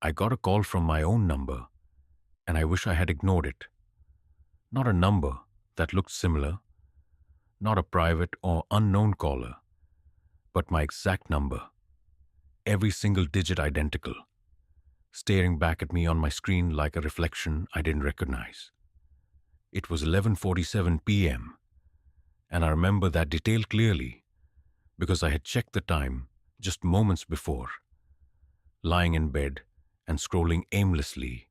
I got a call from my own number, and I wish I had ignored it. Not a number that looked similar, not a private or unknown caller, but my exact number, every single digit identical, staring back at me on my screen like a reflection I didn't recognize. It was 11:47 p.m., and I remember that detail clearly because I had checked the time just moments before, lying in bed and scrolling aimlessly,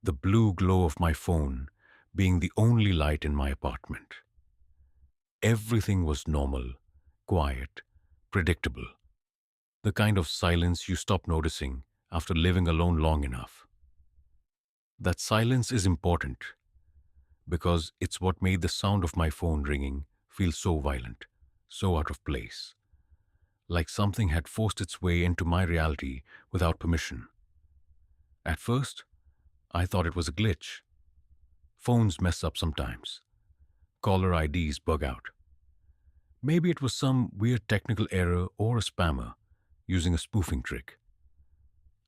the blue glow of my phone being the only light in my apartment. Everything was normal, quiet, predictable, the kind of silence you stop noticing after living alone long enough. That silence is important because it's what made the sound of my phone ringing feel so violent, so out of place, like something had forced its way into my reality without permission. At first, I thought it was a glitch. Phones mess up sometimes. Caller IDs bug out. Maybe it was some weird technical error or a spammer using a spoofing trick.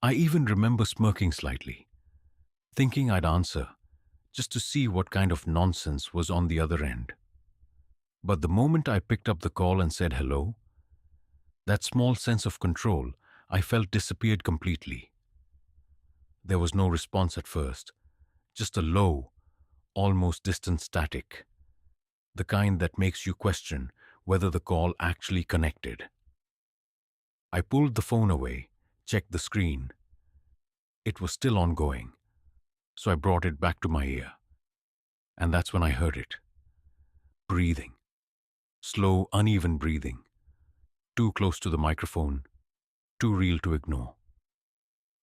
I even remember smirking slightly, thinking I'd answer just to see what kind of nonsense was on the other end. But the moment I picked up the call and said hello, that small sense of control I felt disappeared completely. There was no response at first, just a low, almost distant static, the kind that makes you question whether the call actually connected. I pulled the phone away, checked the screen. It was still ongoing, so I brought it back to my ear. And that's when I heard it. Breathing. Slow, uneven breathing. Too close to the microphone, too real to ignore.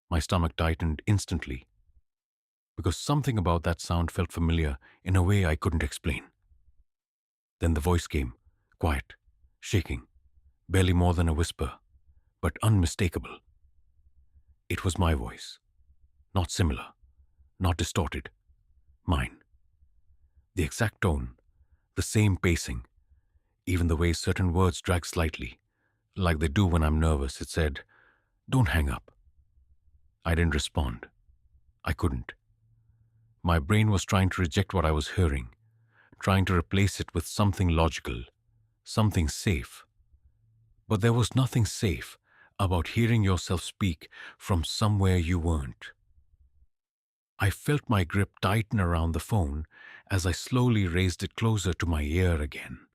My stomach tightened instantly because something about that sound felt familiar in a way I couldn't explain. Then the voice came, quiet, shaking, barely more than a whisper, but unmistakable. It was my voice, not similar, not distorted, mine. The exact tone, the same pacing, even the way certain words drag slightly, like they do when I'm nervous. It said, "Don't hang up." I didn't respond. I couldn't. My brain was trying to reject what I was hearing, trying to replace it with something logical, something safe. But there was nothing safe about hearing yourself speak from somewhere you weren't. I felt my grip tighten around the phone as I slowly raised it closer to my ear again.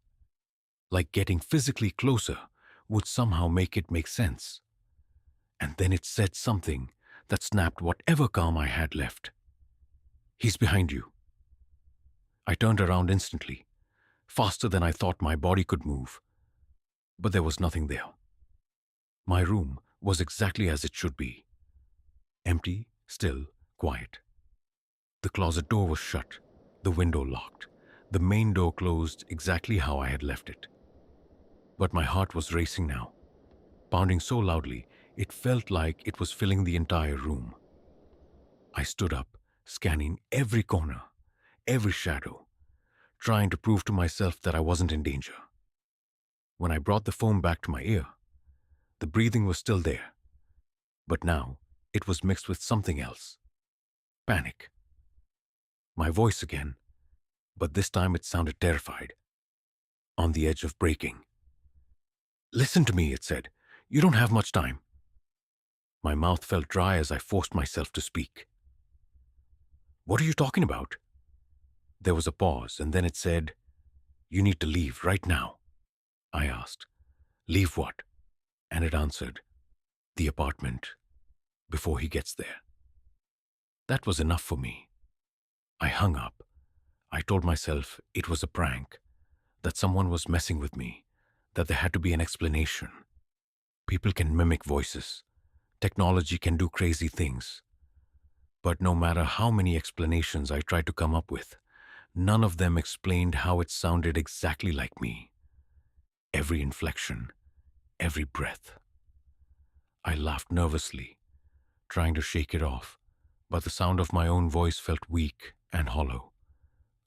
Like getting physically closer would somehow make it make sense. And then it said something that snapped whatever calm I had left. "He's behind you." I turned around instantly, faster than I thought my body could move. But there was nothing there. My room was exactly as it should be. Empty, still, quiet. The closet door was shut, the window locked, the main door closed exactly how I had left it. But my heart was racing now, pounding so loudly it felt like it was filling the entire room. I stood up, scanning every corner, every shadow, trying to prove to myself that I wasn't in danger. When I brought the phone back to my ear, the breathing was still there, but now it was mixed with something else. Panic. My voice again, but this time it sounded terrified, on the edge of breaking. "Listen to me," it said. "You don't have much time." My mouth felt dry as I forced myself to speak. "What are you talking about?" There was a pause, and then it said, "You need to leave right now." I asked, "Leave what?" And it answered, "The apartment, before he gets there." That was enough for me. I hung up. I told myself it was a prank, that someone was messing with me, that there had to be an explanation. People can mimic voices. Technology can do crazy things. But no matter how many explanations I tried to come up with, none of them explained how it sounded exactly like me. Every inflection, every breath. I laughed nervously, trying to shake it off, but the sound of my own voice felt weak and hollow,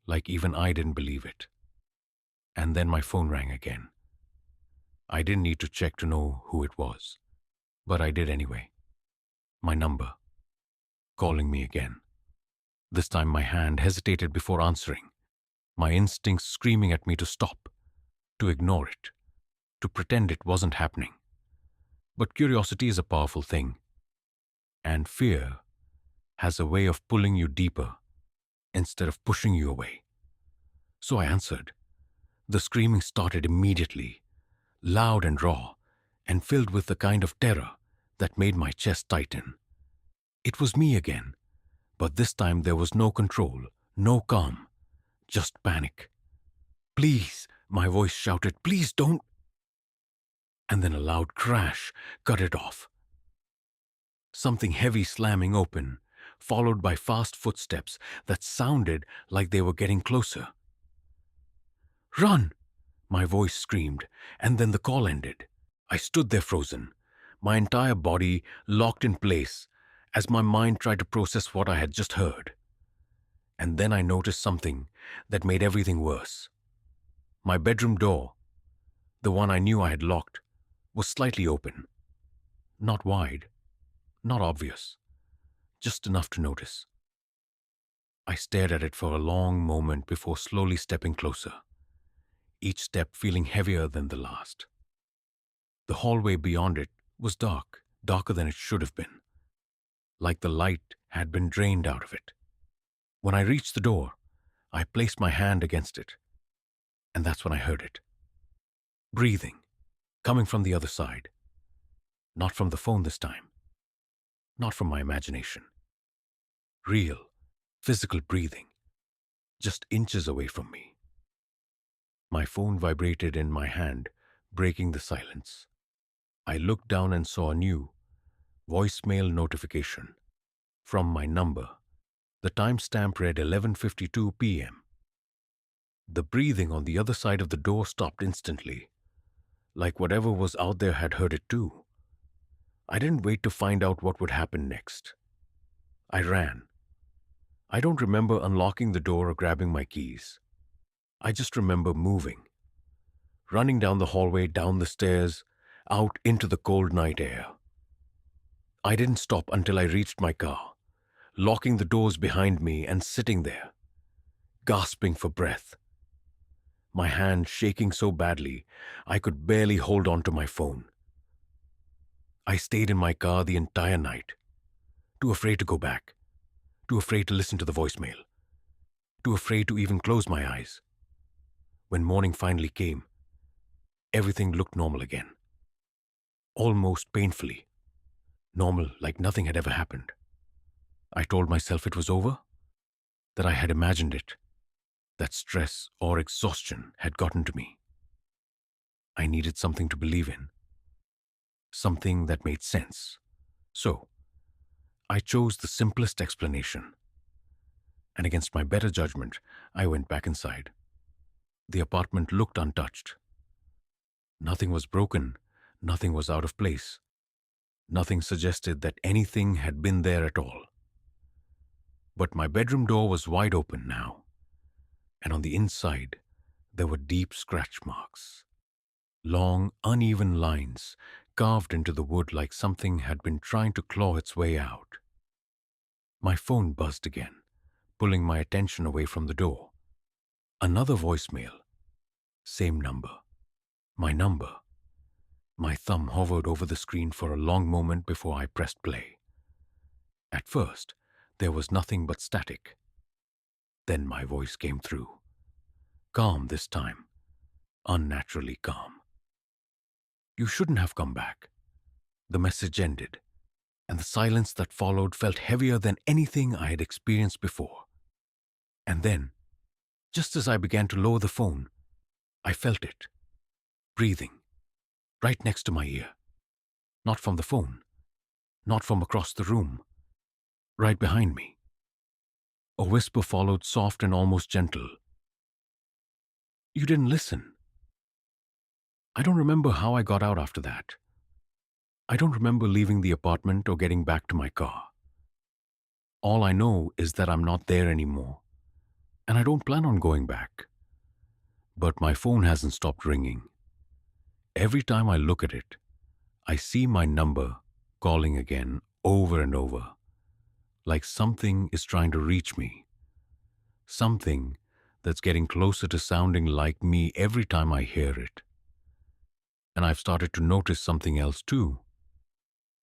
like even I didn't believe it. And then my phone rang again. I didn't need to check to know who it was, but I did anyway. My number, calling me again. This time my hand hesitated before answering, my instincts screaming at me to stop, to ignore it, to pretend it wasn't happening. But curiosity is a powerful thing, and fear has a way of pulling you deeper instead of pushing you away. So I answered. The screaming started immediately, loud and raw, and filled with the kind of terror that made my chest tighten. It was me again, but this time there was no control, no calm, just panic. "Please," my voice shouted, "please don't." And then a loud crash cut it off. Something heavy slamming open, followed by fast footsteps that sounded like they were getting closer. "Run!" my voice screamed, and then the call ended. I stood there frozen, my entire body locked in place as my mind tried to process what I had just heard. And then I noticed something that made everything worse. My bedroom door, the one I knew I had locked, was slightly open. Not wide, not obvious, just enough to notice. I stared at it for a long moment before slowly stepping closer, each step feeling heavier than the last. The hallway beyond it was dark, darker than it should have been, like the light had been drained out of it. When I reached the door, I placed my hand against it, and that's when I heard it. Breathing, coming from the other side. Not from the phone this time. Not from my imagination. Real, physical breathing, just inches away from me. My phone vibrated in my hand, breaking the silence. I looked down and saw a new voicemail notification from my number. The timestamp read 11:52 p.m. The breathing on the other side of the door stopped instantly, like whatever was out there had heard it too. I didn't wait to find out what would happen next. I ran. I don't remember unlocking the door or grabbing my keys. I just remember moving, running down the hallway, down the stairs, out into the cold night air. I didn't stop until I reached my car, locking the doors behind me and sitting there, gasping for breath. My hand shaking so badly, I could barely hold on to my phone. I stayed in my car the entire night, too afraid to go back, too afraid to listen to the voicemail, too afraid to even close my eyes. When morning finally came, everything looked normal again. Almost painfully. Normal, like nothing had ever happened. I told myself it was over, that I had imagined it, that stress or exhaustion had gotten to me. I needed something to believe in, something that made sense. So, I chose the simplest explanation. And against my better judgment, I went back inside. The apartment looked untouched. Nothing was broken, nothing was out of place. Nothing suggested that anything had been there at all. But my bedroom door was wide open now, and on the inside, there were deep scratch marks. Long, uneven lines carved into the wood like something had been trying to claw its way out. My phone buzzed again, pulling my attention away from the door. Another voicemail. Same number. My number. My thumb hovered over the screen for a long moment before I pressed play. At first, there was nothing but static. Then my voice came through. Calm this time. Unnaturally calm. "You shouldn't have come back." The message ended, and the silence that followed felt heavier than anything I had experienced before. And then, just as I began to lower the phone, I felt it. Breathing. Right next to my ear. Not from the phone. Not from across the room. Right behind me. A whisper followed, soft and almost gentle. "You didn't listen." I don't remember how I got out after that. I don't remember leaving the apartment or getting back to my car. All I know is that I'm not there anymore, and I don't plan on going back. But my phone hasn't stopped ringing. Every time I look at it, I see my number calling again, over and over, like something is trying to reach me, something that's getting closer to sounding like me every time I hear it. And I've started to notice something else too.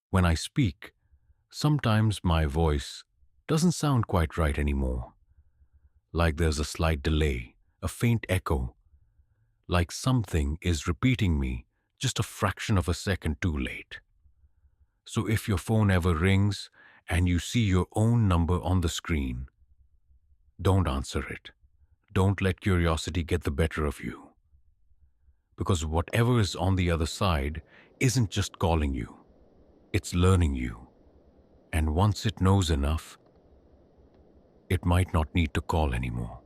When I speak, sometimes my voice doesn't sound quite right anymore, like there's a slight delay, a faint echo, like something is repeating me just a fraction of a second too late. So if your phone ever rings and you see your own number on the screen, don't answer it. Don't let curiosity get the better of you. Because whatever is on the other side isn't just calling you, it's learning you. And once it knows enough, it might not need to call anymore.